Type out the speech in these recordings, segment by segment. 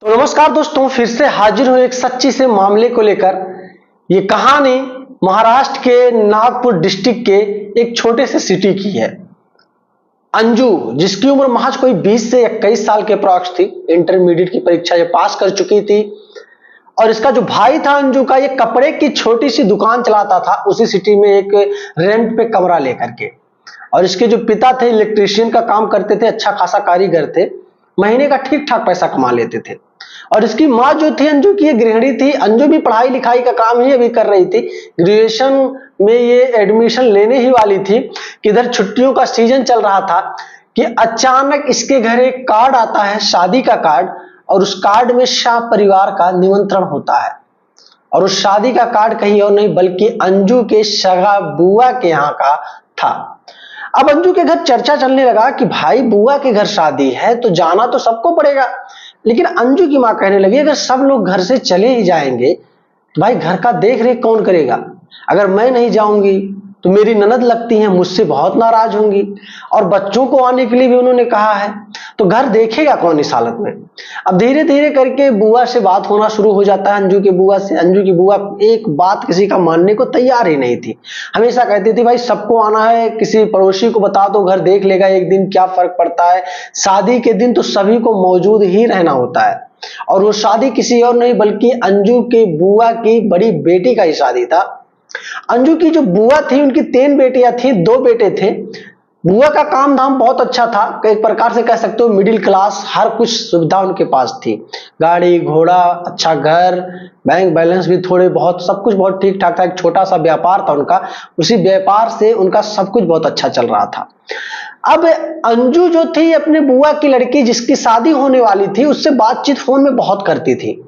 तो नमस्कार दोस्तों, फिर से हाजिर हूं एक सच्ची से मामले को लेकर। ये कहानी महाराष्ट्र के नागपुर डिस्ट्रिक्ट के एक छोटे से सिटी की है। अंजू, जिसकी उम्र महज कोई 20 से 21 साल के अप्रॉक्स थी, इंटरमीडिएट की परीक्षा ये पास कर चुकी थी। और इसका जो भाई था अंजू का, ये कपड़े की छोटी सी दुकान चलाता था उसी सिटी में एक रेंट पे कमरा लेकर के। और इसके जो पिता थे इलेक्ट्रीशियन का काम करते थे, अच्छा खासा कारीगर थे, महीने का ठीक ठाक पैसा कमा लेते थे। और इसकी माँ जो थी अंजू की, ये गृहिणी थी। अंजू भी पढ़ाई लिखाई का काम ही अभी कर रही थी, ग्रेजुएशन में ये एडमिशन लेने ही वाली थी कि इधर छुट्टियों का सीजन चल रहा था कि अचानक इसके घर एक कार्ड आता है, शादी का कार्ड। और उस कार्ड में शाह परिवार का निमंत्रण होता है। और उस शादी का कार्ड कहीं और नहीं बल्कि अंजू के सगा बुआ के यहाँ का था। अब अंजू के घर चर्चा चलने लगा कि भाई बुआ के घर शादी है तो जाना तो सबको पड़ेगा। लेकिन अंजू की मां कहने लगी, अगर सब लोग घर से चले ही जाएंगे तो भाई घर का देख रेख कौन करेगा? अगर मैं नहीं जाऊंगी तो मेरी ननद लगती हैं, मुझसे बहुत नाराज होंगी। और बच्चों को आने के लिए भी उन्होंने कहा है, तो घर देखेगा कौन इस हालत में? अब धीरे धीरे करके बुआ से बात होना शुरू हो जाता है अंजू के बुआ से। अंजू की बुआ एक बात किसी का मानने को तैयार ही नहीं थी। हमेशा कहती थी भाई सबको आना है, किसी पड़ोसी को बता दो, घर देख लेगा एक दिन, क्या फर्क पड़ता है। शादी के दिन तो सभी को मौजूद ही रहना होता है। और वो शादी किसी और नहीं बल्कि अंजू के बुआ की बड़ी बेटी का ही शादी था। अंजू की जो बुआ थी, उनकी 3 बेटियां थी, 2 बेटे थे। बुआ का काम धाम बहुत अच्छा था, एक प्रकार से कह सकते हो मिडिल क्लास, हर कुछ सुविधा उनके पास थी। गाड़ी घोड़ा, अच्छा घर, बैंक बैलेंस भी थोड़े बहुत, सब कुछ बहुत ठीक ठाक था। एक छोटा सा व्यापार था उनका, उसी व्यापार से उनका सब कुछ बहुत अच्छा चल रहा था। अब अंजू जो थी अपने बुआ की लड़की जिसकी शादी होने वाली थी, उससे बातचीत फोन में बहुत करती थी।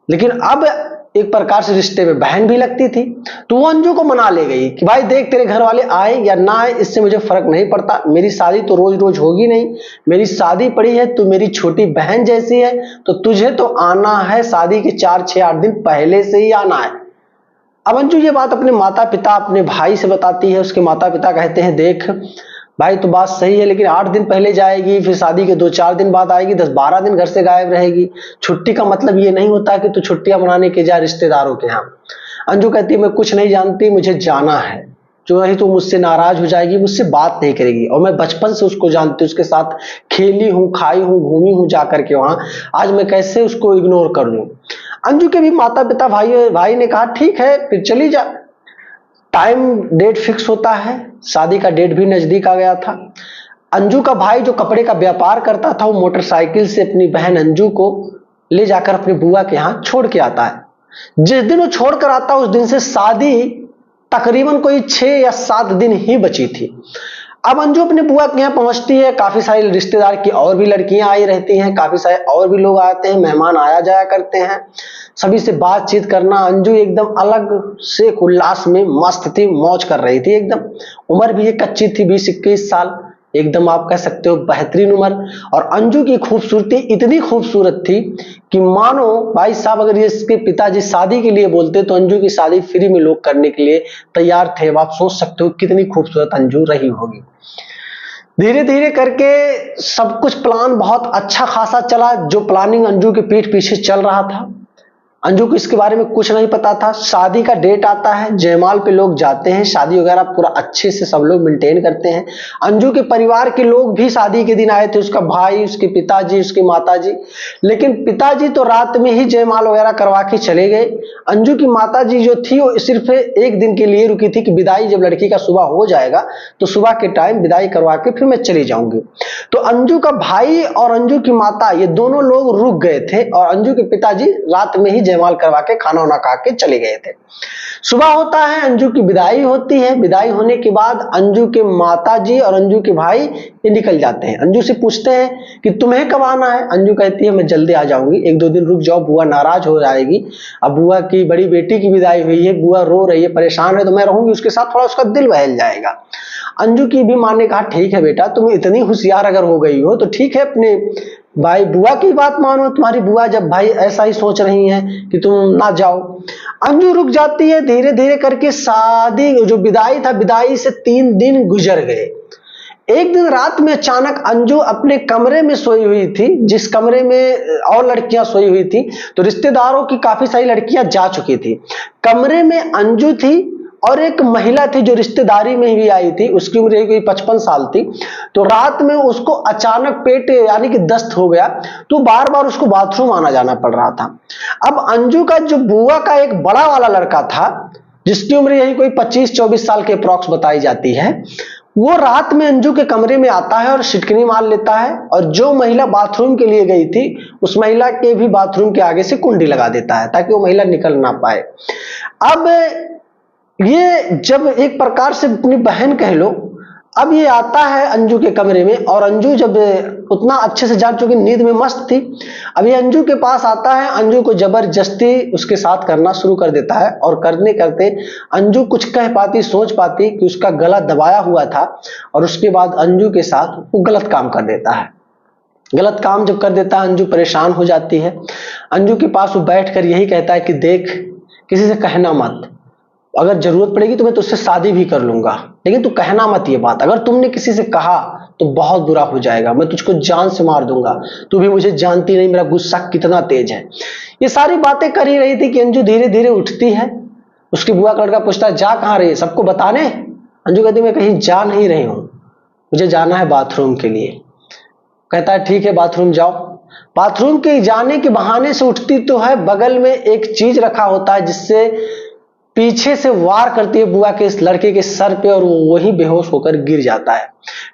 लेकिन अब एक प्रकार से रिश्ते में बहन भी लगती थी। तो वो अंजू को मना ले गई कि भाई देख, तेरे घर वाले आए या ना आए इससे मुझे फर्क नहीं पड़ता, मेरी शादी तो रोज रोज होगी नहीं, मेरी शादी पड़ी है, तू मेरी छोटी बहन जैसी है, तो तुझे तो आना है, शादी के 4, 6, 8 दिन पहले से ही आना है। अब अंजू ये बात अपने माता पिता, अपने भाई से बताती है। उसके माता पिता कहते हैं, देख भाई तो बात सही है, लेकिन 8 दिन पहले जाएगी, फिर शादी के 2-4 दिन बाद आएगी, 10-12 दिन घर से गायब रहेगी। छुट्टी का मतलब ये नहीं होता कि तू छुट्टियां मनाने के जा रिश्तेदारों के यहाँ। अंजू कहती है, मैं कुछ नहीं जानती, मुझे जाना है। जो नहीं तो मुझसे नाराज हो जाएगी, मुझसे बात नहीं करेगी। और मैं बचपन से उसको जानती हूँ, उसके साथ खेली हूँ, खाई हूँ, घूमी हूँ जाकर के वहां, आज मैं कैसे उसको इग्नोर कर लूं? अंजू के भी माता पिता, भाई ने कहा ठीक है फिर चली जा। टाइम डेट फिक्स होता है, शादी का डेट भी नजदीक आ गया था। अंजू का भाई जो कपड़े का व्यापार करता था, वो मोटरसाइकिल से अपनी बहन अंजू को ले जाकर अपनी बुआ के यहाँ छोड़ के आता है। जिस दिन वो छोड़ कर आता है उस दिन से शादी तकरीबन कोई 6 या 7 दिन ही बची थी। अब अंजू अपने बुआ के यहाँ पहुंचती है, काफी सारी रिश्तेदार की और भी लड़कियां आई रहती हैं, काफी सारे और भी लोग आते हैं, मेहमान आया जाया करते हैं, सभी से बातचीत करना। अंजू एकदम अलग से उल्लास में मस्त थी, मौज कर रही थी एकदम। उम्र भी ये कच्ची थी, 20-21 साल, एकदम आप कह सकते हो बेहतरीन उम्र। और अंजू की खूबसूरती इतनी खूबसूरत थी कि मानो भाई साहब, अगर ये इसके पिताजी शादी के लिए बोलते तो अंजू की शादी फ्री में लोग करने के लिए तैयार थे। आप सोच सकते हो कितनी खूबसूरत अंजू रही होगी। धीरे धीरे करके सब कुछ प्लान बहुत अच्छा खासा चला। जो प्लानिंग अंजू के पीठ पीछे चल रहा था, अंजू को इसके बारे में कुछ नहीं पता था। शादी का डेट आता है, जयमाल पे लोग जाते हैं, शादी वगैरह पूरा अच्छे से सब लोग मेंटेन करते हैं। अंजू के परिवार के लोग भी शादी के दिन आए थे, उसका भाई, उसके पिताजी, उसकी माताजी। लेकिन पिताजी तो रात में ही जयमाल वगैरह करवा के चले गए। अंजू की माताजी जो थी वो सिर्फ एक दिन के लिए रुकी थी कि विदाई जब लड़की का सुबह हो जाएगा तो सुबह के टाइम विदाई करवा के फिर मैं चली जाऊंगी। तो अंजू का भाई और अंजू की माता ये दोनों लोग रुक गए थे और अंजू के पिताजी रात में ही जयमाल करवा के खाना वाना खा के चले गए थे। सुबह होता है, अंजू की विदाई होती है। विदाई होने के बाद अंजू के माताजी और अंजू के भाई ये निकल जाते हैं। अंजू से पूछते हैं कि तुम्हें कब आना है? अंजू कहती है मैं जल्दी आ जाऊंगी, 1-2 दिन रुक जाओ, बुआ नाराज हो जाएगी। अब बुआ की बड़ी बेटी की विदाई हुई है, बुआ रो रही है, परेशान है, तो मैं रहूंगी उसके साथ, थोड़ा उसका दिल बहल जाएगा। अंजू की भी मां ने कहा ठीक है बेटा, तुम इतनी होशियार अगर हो गई हो तो ठीक है, अपने भाई बुआ की बात मानो। तुम्हारी बुआ जब भाई ऐसा ही सोच रही हैं कि तुम ना जाओ। अंजू रुक जाती है। धीरे धीरे करके शादी जो विदाई था, विदाई से 3 दिन गुजर गए। एक दिन रात में अचानक अंजू अपने कमरे में सोई हुई थी, जिस कमरे में और लड़कियां सोई हुई थी, तो रिश्तेदारों की काफी सारी लड़कियां जा चुकी थी। कमरे में अंजू थी और एक महिला थी जो रिश्तेदारी में भी आई थी, उसकी उम्र कोई 55 साल थी। तो रात में उसको अचानक पेट यानी कि दस्त हो गया, तो बार बार उसको बाथरूम आना जाना पड़ रहा था। अब अंजू का जो बुआ का एक बड़ा वाला लड़का था, जिसकी उम्र यही कोई 25-24 साल के अप्रॉक्स बताई जाती है, वो रात में अंजू के कमरे में आता है और सिटकनी मार लेता है, और जो महिला बाथरूम के लिए गई थी उस महिला के भी बाथरूम के आगे से कुंडी लगा देता है ताकि वो महिला निकल ना पाए। अब ये जब एक प्रकार से अपनी बहन कह लो, अब ये आता है अंजू के कमरे में, और अंजू जब उतना अच्छे से जाग चुकी नींद में मस्त थी, अब ये अंजू के पास आता है, अंजू को जबरदस्ती उसके साथ करना शुरू कर देता है, और करने करते अंजू कुछ कह पाती, सोच पाती कि उसका गला दबाया हुआ था, और उसके बाद अंजू के साथ वो गलत काम कर देता है। गलत काम जब कर देता है, अंजू परेशान हो जाती है। अंजू के पास वो बैठकर यही कहता है कि देख, किसी से कहना मत, अगर जरूरत पड़ेगी तो मैं तुझसे शादी भी कर लूंगा, लेकिन तू कहना मत ये बात, अगर तुमने किसी से कहा तो बहुत बुरा हो जाएगा, मैं तुझको जान से मार दूंगा, तू भी मुझे जानती नहीं मेरा गुस्सा कितना तेज है। ये सारी बातें कर ही रही थी कि अंजू धीरे धीरे उठती है। उसकी बुआ का लड़का पूछता है जा कहां रही है, सबको बताने? अंजू कहती मैं कहीं जा नहीं रही हूं, मुझे जाना है बाथरूम के लिए। कहता है ठीक है बाथरूम जाओ। बाथरूम के जाने के बहाने से उठती तो है, बगल में एक चीज रखा होता है जिससे पीछे से वार करती है बुआ के इस लड़के के सर पे, और वो वहीं बेहोश होकर गिर जाता है।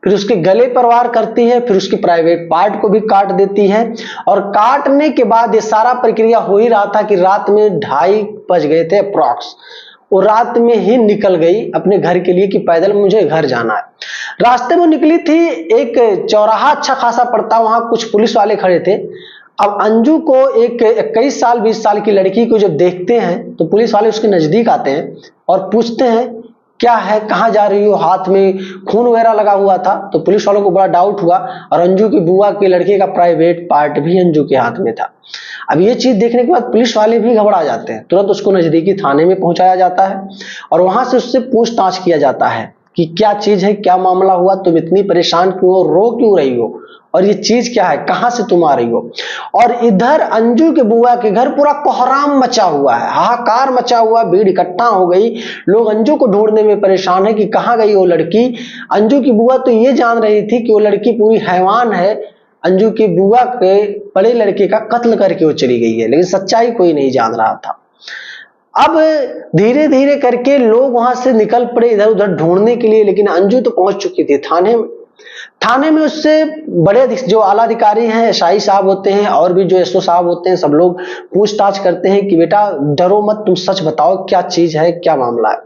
फिर उसके गले पर वार करती है, फिर उसके प्राइवेट पार्ट को भी काट देती है, और काटने के बाद ये सारा प्रक्रिया हो ही रहा था कि रात में 2:30 बज गए थे अप्रॉक्स। वो रात में ही निकल गई अपने घर के लिए कि पैदल मुझे घर जाना है। रास्ते में निकली थी, एक चौराहा अच्छा खासा पड़ता, वहां कुछ पुलिस वाले खड़े थे। अब अंजू को एक 21 साल 20 साल की लड़की को जब देखते हैं तो पुलिस वाले उसके नजदीक आते हैं और पूछते हैं क्या है, कहां जा रही हो, हाथ में खून वगैरह लगा हुआ था। तो पुलिस वालों को बड़ा डाउट हुआ, और अंजू की बुआ के लड़के का प्राइवेट पार्ट भी अंजू के हाथ में था। अब ये चीज देखने के बाद पुलिस वाले भी घबरा जाते हैं, तुरंत उसको नजदीकी थाने में पहुंचाया जाता है, और वहां से उससे पूछताछ किया जाता है कि क्या चीज है, क्या मामला हुआ, तुम इतनी परेशान क्यों हो, रो क्यों रही हो, और ये चीज क्या है, कहां से तुम आ रही हो। और इधर अंजू के बुआ के घर पूरा कोहराम मचा हुआ है, हाहाकार मचा हुआ, भीड़ इकट्ठा हो गई, लोग अंजू को ढूंढने में परेशान है कि कहां गई वो लड़की। अंजू की बुआ तो ये जान रही थी कि वो लड़की पूरी हैवान है, अंजू की बुआ के बड़े लड़के का कत्ल करके वो चली गई है, लेकिन सच्चाई कोई नहीं जान रहा था। अब धीरे धीरे करके लोग वहां से निकल पड़े इधर उधर ढूंढने के लिए, लेकिन अंजू तो पहुंच चुकी थी थाने में। थाने में उससे बड़े जो आला अधिकारी हैं, एसआई साहब होते हैं और भी जो एसओ साहब होते हैं, सब लोग पूछताछ करते हैं कि बेटा डरो मत, तुम सच बताओ क्या चीज है, क्या मामला है।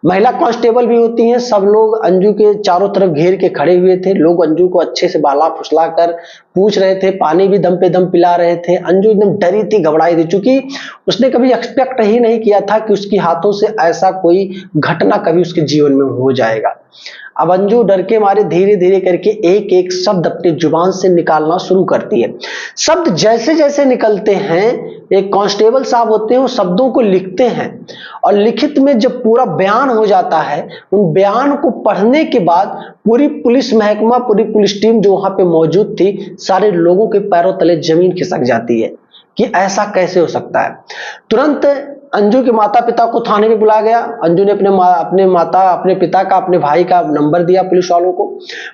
महिला कांस्टेबल भी होती हैं, सब लोग अंजू के चारों तरफ घेर के खड़े हुए थे। लोग अंजू को अच्छे से बहला फुसला कर पूछ रहे थे, पानी भी दम पे दम पिला रहे थे। अंजू एकदम डरी थी, घबराई थी, क्योंकि उसने कभी एक्सपेक्ट ही नहीं किया था कि उसके हाथों से ऐसा कोई घटना कभी उसके जीवन में हो जाएगा। अब अंजू डर के मारे धीरे धीरे करके एक एक शब्द अपनी जुबान से निकालना शुरू करती है। शब्द जैसे जैसे निकलते हैं, एक कांस्टेबल साहब होते हैं, वो शब्दों को लिखते हैं, और लिखित में जब पूरा बयान हो जाता है, उन बयान को पढ़ने के बाद पूरी पुलिस महकमा, पूरी पुलिस टीम जो वहां पे मौजूद थी, सारे लोगों के पैरों तले जमीन खिसक जाती है कि ऐसा कैसे हो सकता है। तुरंत अंजू के माता पिता को थाने में बुलाया गया। अंजू ने अपने पिता का, अपने भाई का नंबर दिया पुलिस वालों को।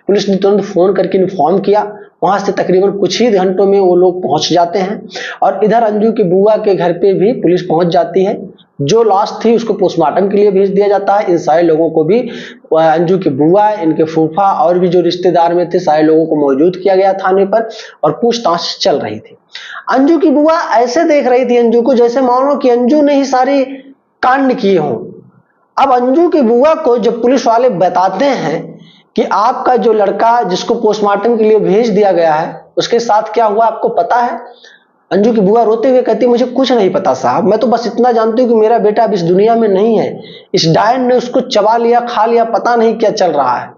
पुलिस ने तुरंत फोन करके इन्फॉर्म किया। वहां से तकरीबन कुछ ही घंटों में वो लोग पहुंच जाते हैं, और इधर अंजू की बुआ के घर पे भी पुलिस पहुंच जाती है। जो लाश थी उसको पोस्टमार्टम के लिए भेज दिया जाता है। इन सारे लोगों को भी, अंजू की बुआ, इनके फूफा और भी जो रिश्तेदार में थे, सारे लोगों को मौजूद किया गया थाने पर, और पूछताछ चल रही थी। अंजू की बुआ ऐसे देख रही थी अंजू को जैसे मानो कि अंजू ने ही सारी कांड किए हों। अब अंजू की बुआ को जब पुलिस वाले बताते हैं कि आपका जो लड़का जिसको पोस्टमार्टम के लिए भेज दिया गया है, उसके साथ क्या हुआ आपको पता है? अंजू की बुआ रोते हुए कहती मुझे कुछ नहीं पता साहब, मैं तो बस इतना जानती हूँ कि मेरा बेटा अब इस दुनिया में नहीं है, इस डायन ने उसको चबा लिया, खा लिया, पता नहीं क्या चल रहा है।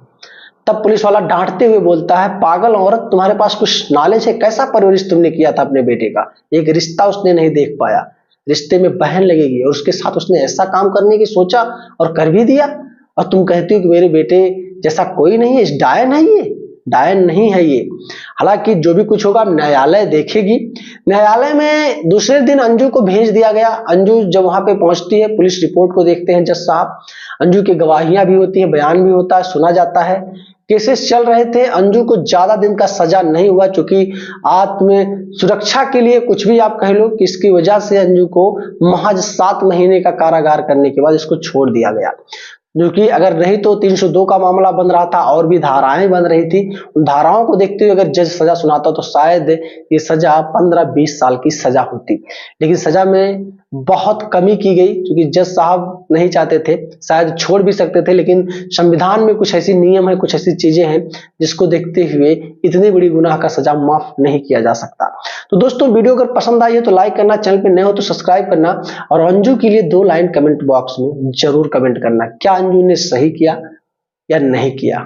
तब पुलिस वाला डांटते हुए बोलता है, पागल औरत, तुम्हारे पास कुछ नॉलेज है? कैसा परवरिश तुमने किया था अपने बेटे का? एक रिश्ता उसने नहीं देख पाया, रिश्ते में बहन लगेगी, और उसके साथ उसने ऐसा काम करने की सोचा और कर भी दिया, और तुम कहती हो कि मेरे बेटे जैसा कोई नहीं है, इस डायन है ये, डायन नहीं है ये। हालांकि जो भी कुछ होगा न्यायालय देखेगी। न्यायालय में दूसरे दिन अंजू को भेज दिया गया। अंजू जब वहां पे पहुंचती है, पुलिस रिपोर्ट को देखते हैं जज साहब, अंजू की गवाहियां भी होती है, बयान भी होता है, सुना जाता है। केसेस चल रहे थे, अंजू को ज्यादा दिन का सजा नहीं हुआ, क्योंकि आत्म सुरक्षा के लिए कुछ भी आप कह लो कि इसकी वजह से अंजू को महज 7 महीने का कारागार करने के बाद इसको छोड़ दिया गया। जो कि अगर नहीं तो 302 का मामला बन रहा था और भी धाराएं बन रही थी, उन धाराओं को देखते हुए अगर जज सजा सुनाता तो शायद ये सजा 15-20 साल की सजा होती, लेकिन सजा में बहुत कमी की गई, क्योंकि जज साहब नहीं चाहते थे, शायद छोड़ भी सकते थे, लेकिन संविधान में कुछ ऐसी नियम है, कुछ ऐसी चीजें हैं जिसको देखते हुए इतनी बड़ी गुनाह का सजा माफ नहीं किया जा सकता। तो दोस्तों, वीडियो अगर पसंद आई है तो लाइक करना, चैनल पे नए हो तो सब्सक्राइब करना, और अंजू के लिए 2 लाइन कमेंट बॉक्स में जरूर कमेंट करना, क्या अंजू ने सही किया या नहीं किया,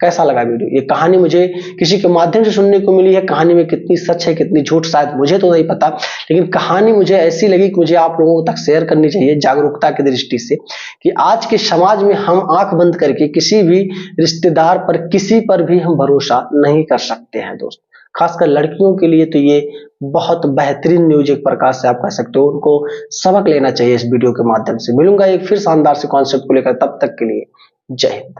कैसा लगा वीडियो। ये कहानी मुझे किसी के माध्यम से सुनने को मिली है, कहानी में कितनी सच है कितनी झूठ शायद मुझे तो नहीं पता, लेकिन कहानी मुझे ऐसी लगी कि मुझे आप लोगों तक शेयर करनी चाहिए जागरूकता की दृष्टि से, कि आज के समाज में हम आंख बंद करके किसी भी रिश्तेदार पर, किसी पर भी हम भरोसा नहीं कर सकते हैं दोस्त। खासकर लड़कियों के लिए तो ये बहुत बेहतरीन न्यूज एक प्रकार से आप कह सकते हो, उनको सबक लेना चाहिए इस वीडियो के माध्यम से। मिलूंगा एक फिर शानदार से कॉन्सेप्ट को लेकर, तब तक के लिए जय हिंद।